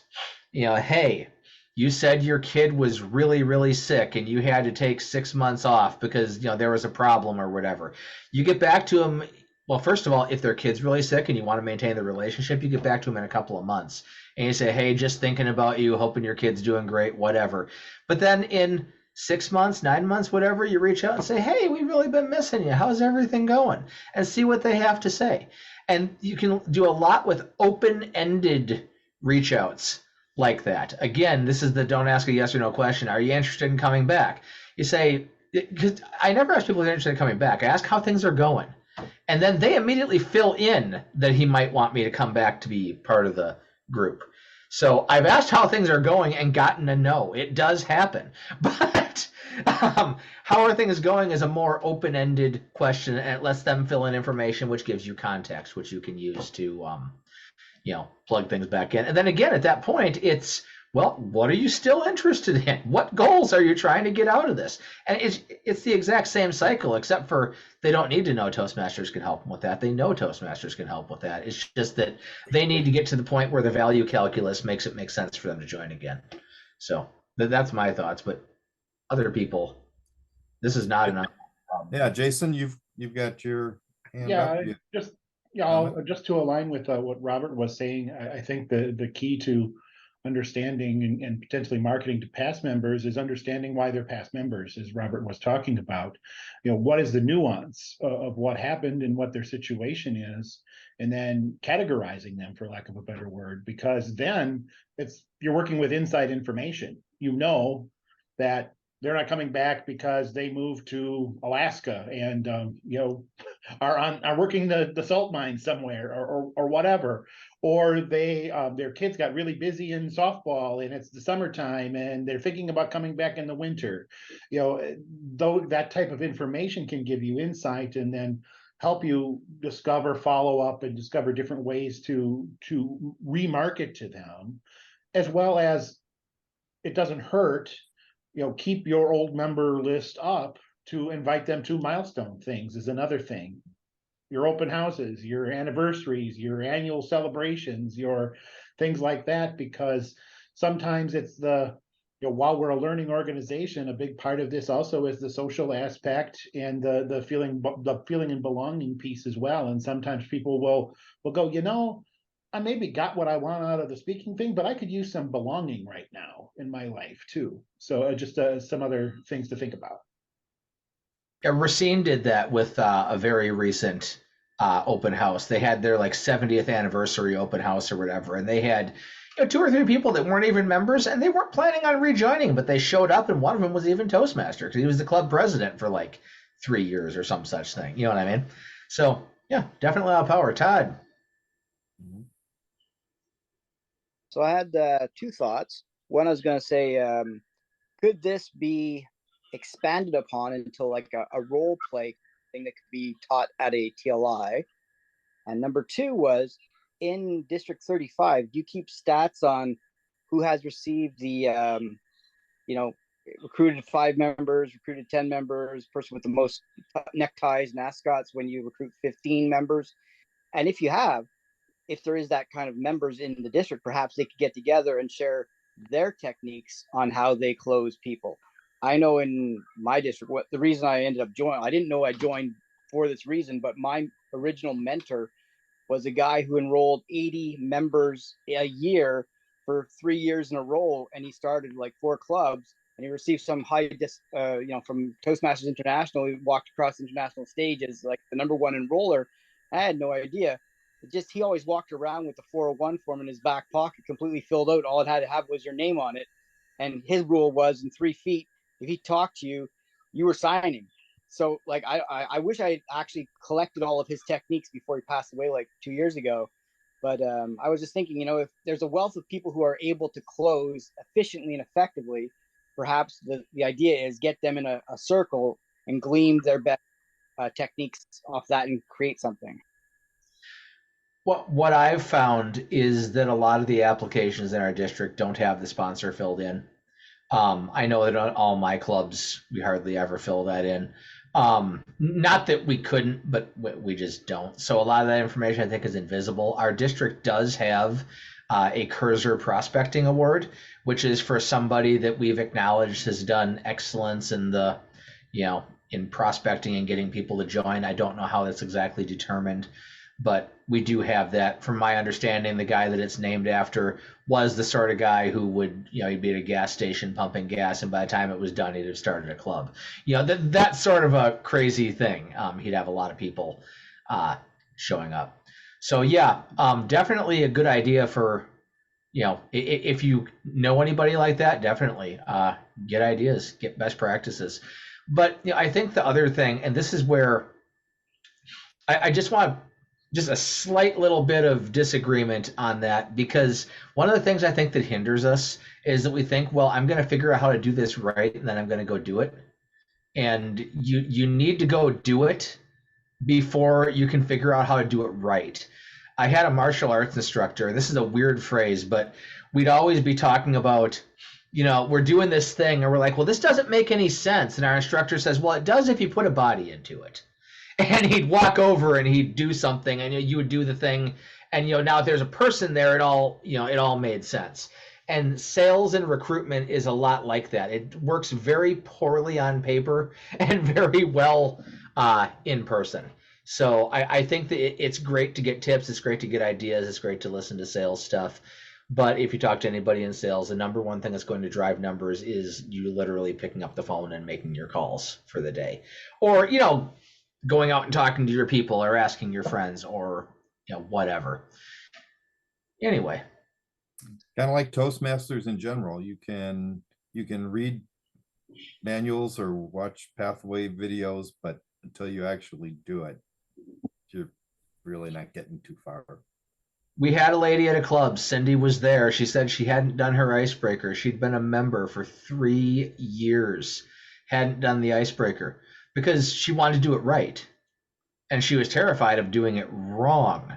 Hey, you said your kid was really, really sick and you had to take 6 months off because there was a problem or whatever. You get back to them. Well, first of all, if their kid's really sick and you want to maintain the relationship, you get back to them in a couple of months and you say, hey, just thinking about you, hoping your kid's doing great, whatever. But then in 6 months, 9 months, whatever, you reach out and say, hey, we've really been missing you. How's everything going? And see what they have to say. And you can do a lot with open-ended reach outs like that. Again, this is the don't ask a yes or no question. Are you interested in coming back? You say, because I never ask people if they're interested in coming back. I ask how things are going. And then they immediately fill in that he might want me to come back to be part of the group. So I've asked how things are going and gotten a no. It does happen. But how are things going is a more open-ended question, and it lets them fill in information, which gives you context, which you can use to plug things back in. And then again, at that point, it's, well, what are you still interested in? What goals are you trying to get out of this? And it's the exact same cycle, except for they don't need to know Toastmasters can help them with that. They know Toastmasters can help with that. It's just that they need to get to the point where the value calculus makes it make sense for them to join again. So that's my thoughts. But other people, this is not enough. Yeah, Jason, you've got your hand up. Just to align with what Robert was saying, I think the key to understanding and potentially marketing to past members is understanding why they're past members, as Robert was talking about. What is the nuance of what happened and what their situation is, and then categorizing them, for lack of a better word, because then you're working with inside information. That they're not coming back because they moved to Alaska and are working the salt mine somewhere or whatever, or their kids got really busy in softball and it's the summertime and they're thinking about coming back in the winter. Though that type of information can give you insight and then help you discover, follow up, and discover different ways to remarket to them, as well as it doesn't hurt. Keep your old member list up to invite them to milestone things is another thing. Your open houses, your anniversaries, your annual celebrations, your things like that, because sometimes it's while we're a learning organization, a big part of this also is the social aspect and the feeling and belonging piece as well. And sometimes people will go, I maybe got what I want out of the speaking thing, but I could use some belonging right now in my life too. So just some other things to think about. Yeah, Racine did that with a very recent open house. They had their 70th anniversary open house or whatever, and they had 2 or 3 people that weren't even members, and they weren't planning on rejoining, but they showed up, and one of them was even Toastmaster because he was the club president for 3 years or some such thing. You know what I mean? So yeah, definitely a lot of power. Todd. So I had two thoughts. One, I was going to say, could this be expanded upon into like a role play thing that could be taught at a TLI? And number two was, in District 35, do you keep stats on who has received the, recruited 5 members, recruited 10 members, person with the most neckties and ascots when you recruit 15 members? And if you have, if there is that kind of members in the district, perhaps they could get together and share their techniques on how they close people. I know in my district, what the reason I ended up joining, I didn't know I joined for this reason, but my original mentor was a guy who enrolled 80 members a year for 3 years in a row, and he started like 4 clubs, and he received some from Toastmasters International. He walked across the international stage as like the #1 enroller. I had no idea. He always walked around with the 401 form in his back pocket, completely filled out. All it had to have was your name on it. And his rule was, in 3 feet, if he talked to you, you were signing. So like I wish I had actually collected all of his techniques before he passed away like 2 years ago. But I was just thinking, if there's a wealth of people who are able to close efficiently and effectively, perhaps the idea is get them in a circle and glean their best techniques off that and create something. What I've found is that a lot of the applications in our district don't have the sponsor filled in. I know that on all my clubs, we hardly ever fill that in. Not that we couldn't, but we just don't. So a lot of that information I think is invisible. Our district does have a Cursor Prospecting Award, which is for somebody that we've acknowledged has done excellence in the, in prospecting and getting people to join. I don't know how that's exactly determined, but we do have that. From my understanding, the guy that it's named after was the sort of guy who would, he'd be at a gas station pumping gas, and by the time it was done, he'd have started a club. That's sort of a crazy thing. He'd have a lot of people showing up. So yeah, definitely a good idea for, if you know anybody like that, definitely get ideas, get best practices. But I think the other thing, and this is where I just want just a slight little bit of disagreement on that, because one of the things I think that hinders us is that we think, well, I'm going to figure out how to do this right, and then I'm going to go do it. And you need to go do it before you can figure out how to do it right. I had a martial arts instructor, and this is a weird phrase, but we'd always be talking about, we're doing this thing, and we're like, well, this doesn't make any sense. And our instructor says, well, it does if you put a body into it. And he'd walk over and he'd do something, and you would do the thing, and now if there's a person there, it all made sense. And sales and recruitment is a lot like that. It works very poorly on paper and very well in person. So I think that it's great to get tips, it's great to get ideas, it's great to listen to sales stuff. But if you talk to anybody in sales, the #1 thing that's going to drive numbers is you literally picking up the phone and making your calls for the day, or going out and talking to your people, or asking your friends, or whatever. Anyway, kind of like Toastmasters in general. You can read manuals or watch pathway videos, but until you actually do it, you're really not getting too far. We had a lady at a club. Cindy was there. She said she hadn't done her icebreaker. She'd been a member for 3 years, hadn't done the icebreaker because she wanted to do it right. And she was terrified of doing it wrong.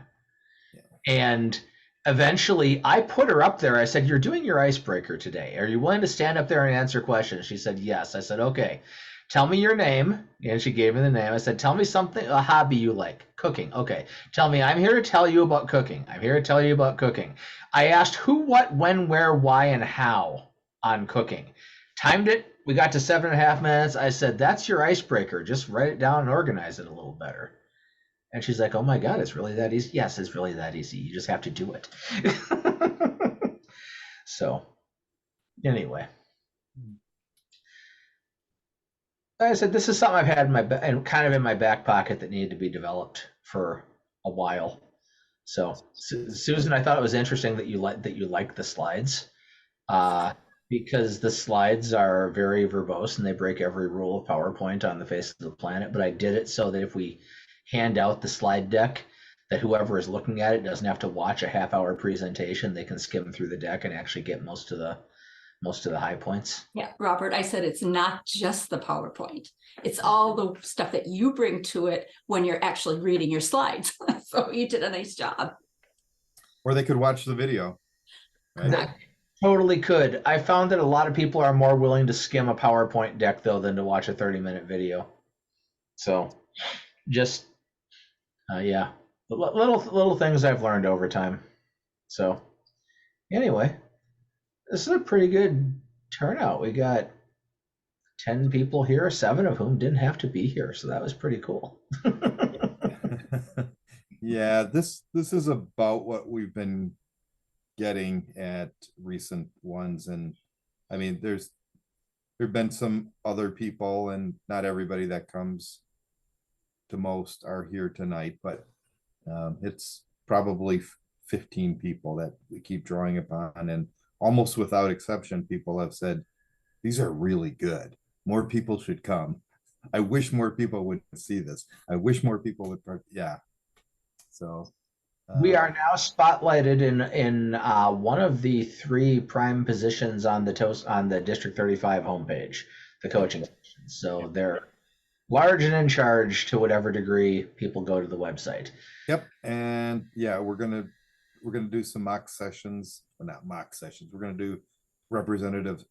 Yeah. And eventually I put her up there. I said, you're doing your icebreaker today. Are you willing to stand up there and answer questions? She said, yes. I said, okay, tell me your name. And she gave me the name. I said, tell me something, a hobby you like. Cooking. Okay. Tell me, I'm here to tell you about cooking. I'm here to tell you about cooking. I asked who, what, when, where, why, and how on cooking. Timed it. We got to 7.5 minutes. I said, that's your icebreaker. Just write it down and organize it a little better. And she's like, oh my God, it's really that easy? Yes, it's really that easy. You just have to do it. So anyway, like I said, this is something I've had in my kind of in my back pocket that needed to be developed for a while. So Susan, I thought it was interesting that you like the slides. because the slides are very verbose and they break every rule of PowerPoint on the face of the planet. But I did it so that if we hand out the slide deck, that whoever is looking at it doesn't have to watch a half-hour presentation. They can skim through the deck and actually get most of the high points. Yeah, Robert, I said it's not just the PowerPoint. It's all the stuff that you bring to it when you're actually reading your slides. So you did a nice job. Or they could watch the video. Right? They totally could. I found that a lot of people are more willing to skim a PowerPoint deck though than to watch a 30-minute video. So just yeah, little things I've learned over time. So anyway, this is a pretty good turnout. We got 10 people here, 7 of whom didn't have to be here, so that was pretty cool. Yeah, this is about what we've been getting at recent ones, and I mean there've been some other people, and not everybody that comes to most are here tonight, but it's probably 15 people that we keep drawing upon, and almost without exception people have said these are really good, more people should come. I wish more people would see this. I wish more people would yeah. So we are now spotlighted in one of the 3 prime positions on the District 35 homepage, the coaching session. So they're large and in charge to whatever degree people go to the website. Yep, and yeah, we're gonna do some mock sessions, well, not mock sessions. We're gonna do representative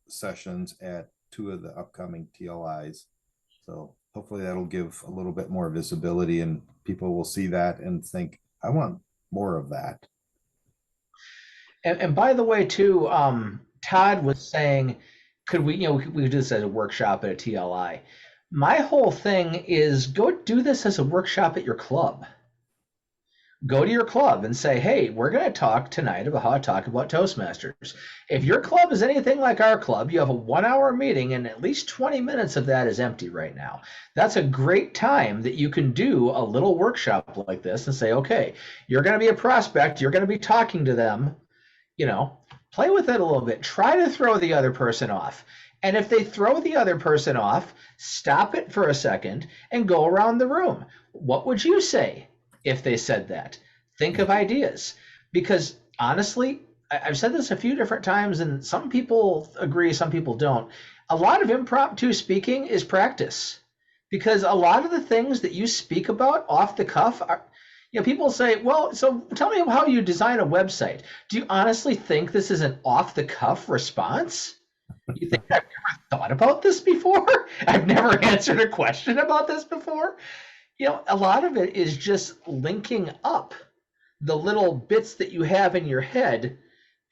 sessions at 2 of the upcoming TLIs. So hopefully that'll give a little bit more visibility, and people will see that and think, I want more of that. And by the way, too, Todd was saying, could we do this as a workshop at a TLI? My whole thing is go do this as a workshop at your club. Go to your club and say, hey, we're going to talk tonight about how to talk about Toastmasters. If your club is anything like our club, you have a 1-hour meeting and at least 20 minutes of that is empty right now. That's a great time that you can do a little workshop like this and say, okay, you're going to be a prospect. You're going to be talking to them, play with it a little bit. Try to throw the other person off. And if they throw the other person off, stop it for a second and go around the room. What would you say if they said that? Think of ideas. Because honestly, I've said this a few different times, and some people agree, some people don't. A lot of impromptu speaking is practice. Because a lot of the things that you speak about off the cuff are, people say, well, so tell me how you design a website. Do you honestly think this is an off the cuff response? You think I've never thought about this before? I've never answered a question about this before? A lot of it is just linking up the little bits that you have in your head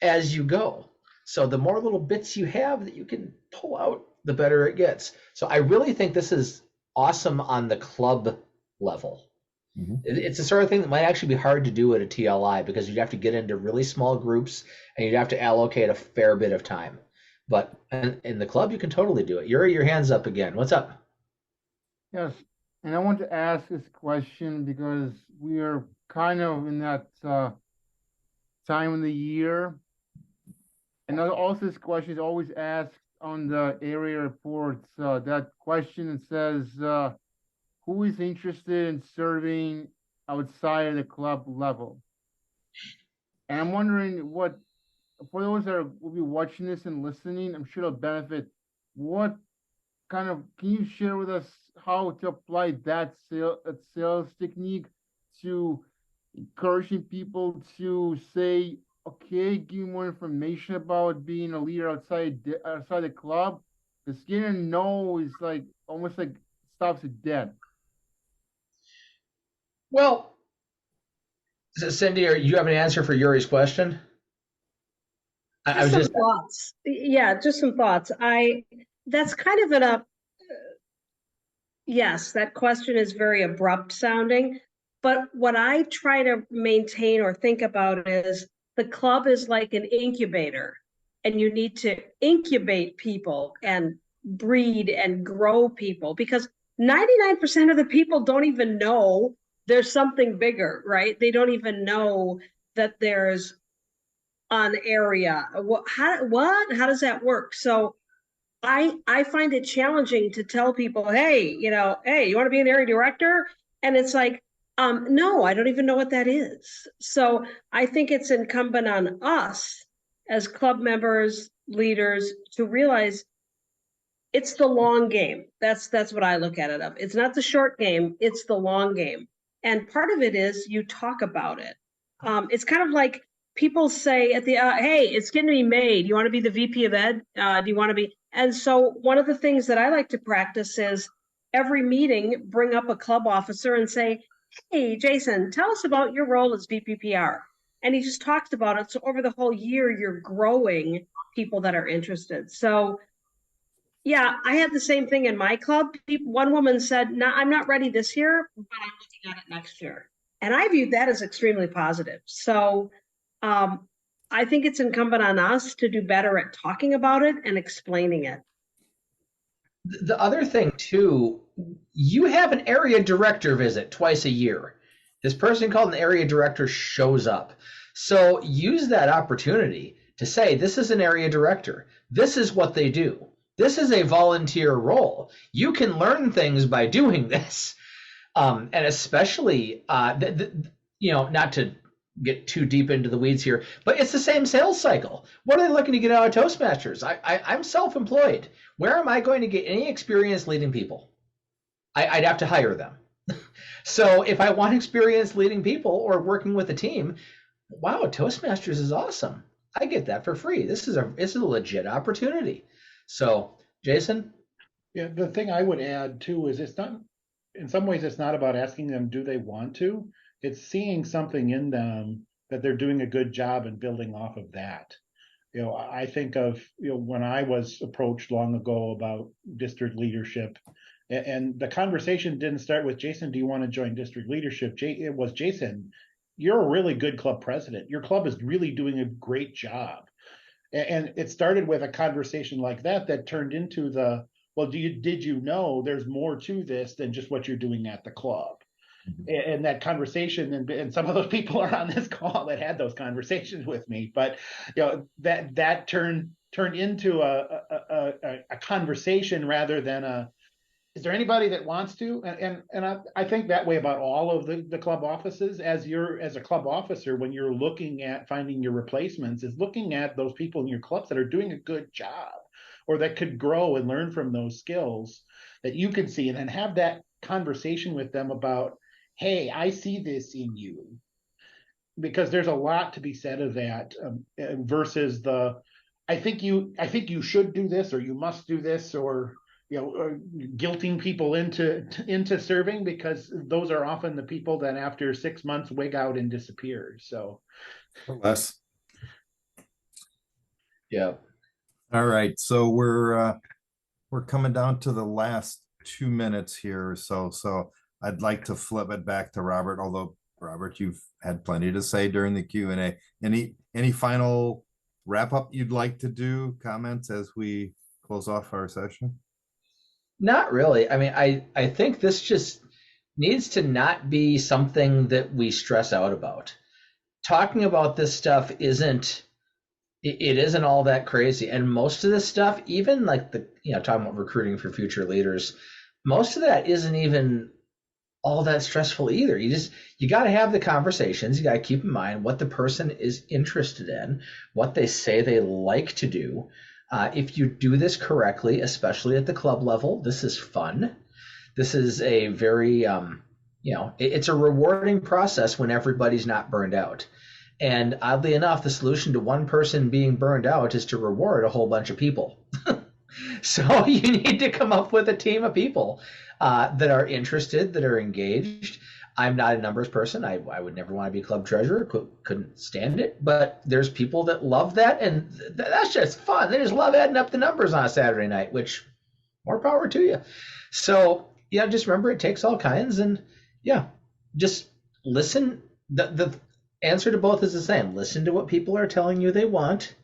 as you go. So the more little bits you have that you can pull out, the better it gets. So I really think this is awesome on the club level. Mm-hmm. It's the sort of thing that might actually be hard to do at a TLI because you'd have to get into really small groups and you'd have to allocate a fair bit of time. But in the club, you can totally do it. Yuri, your hand's up again. What's up? Yes, and I want to ask this question because we are kind of in that time of the year. And also this question is always asked on the area reports. That question says, who is interested in serving outside of the club level? And I'm wondering what, for those that will be watching this and listening, I'm sure it'll benefit. What kind of, can you share with us how to apply that sales technique to encouraging people to say, okay, give me more information about being a leader outside the club? Because getting a no is like almost like stops it dead. Well, Cindy, you have an answer for Yuri's question? I was just thoughts. Yeah, just some thoughts. That's kind of an yes, that question is very abrupt sounding, but what I try to maintain or think about is the club is like an incubator, and you need to incubate people and breed and grow people, because 99% of the people don't even know there's something bigger, right? They don't even know that there's an area? How does that work? So I find it challenging to tell people, hey, hey, you want to be an area director? And it's like, no, I don't even know what that is. So I think it's incumbent on us as club members, leaders, to realize it's the long game. That's what I look at it of. It's not the short game, it's the long game. And part of it is you talk about it. It's kind of like people say at the hey, it's getting to be made. You want to be the VP of Ed? Do you want to be? And so one of the things that I like to practice is every meeting, bring up a club officer and say, hey, Jason, tell us about your role as VPPR. And he just talks about it. So over the whole year, you're growing people that are interested. So yeah, I had the same thing in my club. One woman said, no, I'm not ready this year, but I'm looking at it next year. And I viewed that as extremely positive. So I think it's incumbent on us to do better at talking about it and explaining it. The other thing too, you have an area director visit twice a year. This person called an area director shows up. So use that opportunity to say, this is an area director. This is what they do. This is a volunteer role. You can learn things by doing this. And especially, not to get too deep into the weeds here, but it's the same sales cycle. What are they looking to get out of Toastmasters? I'm self-employed. Where am I going to get any experience leading people? I'd have to hire them. So if I want experience leading people or working with a team, wow, Toastmasters is awesome. I get that for free. This is a legit opportunity. So, Jason? Yeah, the thing I would add too is it's not, in some ways, it's not about asking them, do they want to? It's seeing something in them that they're doing a good job and building off of that. I think of, when I was approached long ago about district leadership, and the conversation didn't start with, Jason, do you want to join district leadership? It was, Jason, you're a really good club president. Your club is really doing a great job. And it started with a conversation like that turned into the, well, did you know there's more to this than just what you're doing at the club? Mm-hmm. And that conversation, and some of those people are on this call that had those conversations with me, but that turned into a conversation rather than is there anybody that wants to? And I think that way about all of the club offices. As a club officer, when you're looking at finding your replacements, is looking at those people in your clubs that are doing a good job or that could grow and learn from those skills that you can see, and then have that conversation with them about, hey, I see this in you. Because there's a lot to be said of that versus I think you should do this, or you must do this, or guilting people into serving, because those are often the people that after 6 months wig out and disappear. So less. Yeah. All right. So we're coming down to the last 2 minutes here or so. So I'd like to flip it back to Robert, although Robert, you've had plenty to say during the Q&A. Any final wrap up you'd like to do, comments as we close off our session? Not really. I mean, I think this just needs to not be something that we stress out about. Talking about this stuff isn't all that crazy. And most of this stuff, even like talking about recruiting for future leaders, most of that isn't even all that stressful either. You got to have the conversations. You got to keep in mind what the person is interested in, what they say they like to do. If you do this correctly, especially at the club level, this is fun. This is a very, it's a rewarding process when everybody's not burned out. And oddly enough, the solution to one person being burned out is to reward a whole bunch of people. So you need to come up with a team of people that are interested, that are engaged. I'm not a numbers person. I would never want to be club treasurer. Couldn't stand it. But there's people that love that, and that's just fun. They just love adding up the numbers on a Saturday night, which more power to you. So just remember, it takes all kinds, and just listen. The answer to both is the same. Listen to what people are telling you they want.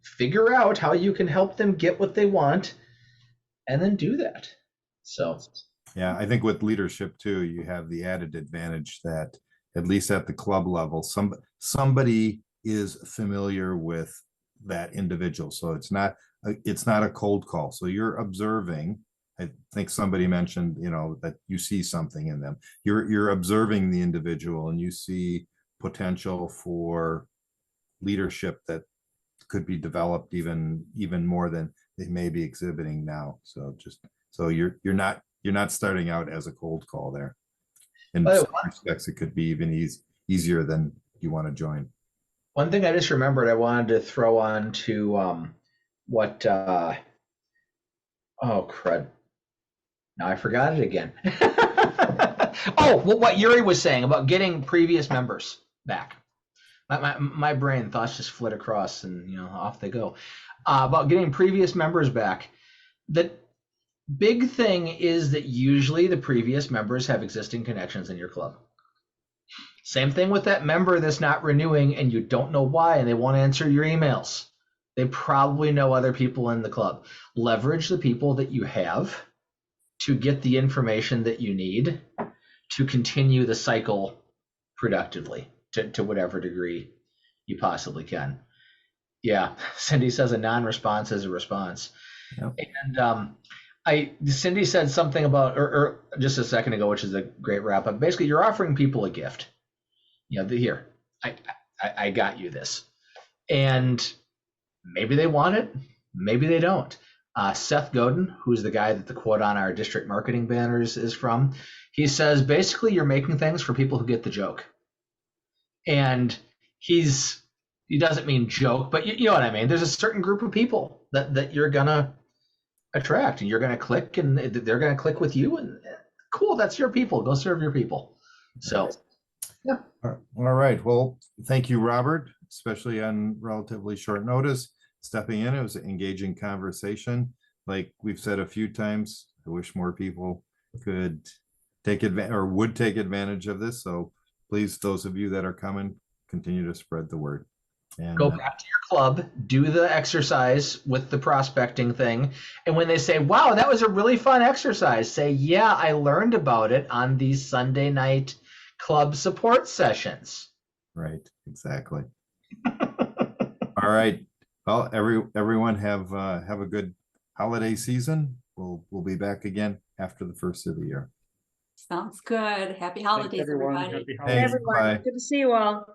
Figure out how you can help them get what they want, and then do that. So. Yeah, I think with leadership too, you have the added advantage that at least at the club level, somebody is familiar with that individual. So it's not a cold call. So you're observing. I think somebody mentioned, that you see something in them. You're observing the individual and you see potential for leadership that could be developed even more than they may be exhibiting now. So you're not starting out as a cold call there. In some respects, it could be even easier than you want to join. One thing I just remembered I wanted to throw on to what oh crud. Now I forgot it again. Oh, well, what Yuri was saying about getting previous members back. My brain thoughts just flit across and off they go. About getting previous members back. The big thing is that usually the previous members have existing connections in your club. Same thing with that member that's not renewing and you don't know why and they won't answer your emails. They probably know other people in the club. Leverage the people that you have to get the information that you need to continue the cycle productively to whatever degree you possibly can. Yeah, Cindy says a non-response is a response. Yep. And Cindy said something about, or just a second ago, which is a great wrap up. Basically, you're offering people a gift. Here, I got you this. And maybe they want it, maybe they don't. Seth Godin, who's the guy that the quote on our district marketing banners is from, he says, basically, you're making things for people who get the joke. And he doesn't mean joke, but you know what I mean. There's a certain group of people that you're going to attract and you're going to click and they're going to click with you. And cool, that's your people. Go serve your people. So, yeah. All right. Well, thank you, Robert, especially on relatively short notice. Stepping in, it was an engaging conversation. Like we've said a few times, I wish more people could take advantage or would take advantage of this. So please, those of you that are coming, continue to spread the word. And go back to your club, do the exercise with the prospecting thing. And when they say, wow, that was a really fun exercise, say, yeah, I learned about it on these Sunday night club support sessions. Right, exactly. All right. Well, everyone have a good holiday season. We'll be back again after the first of the year. Sounds good. Happy holidays, everyone. everybody. Happy Thanks, holidays. bye. Good to see you all.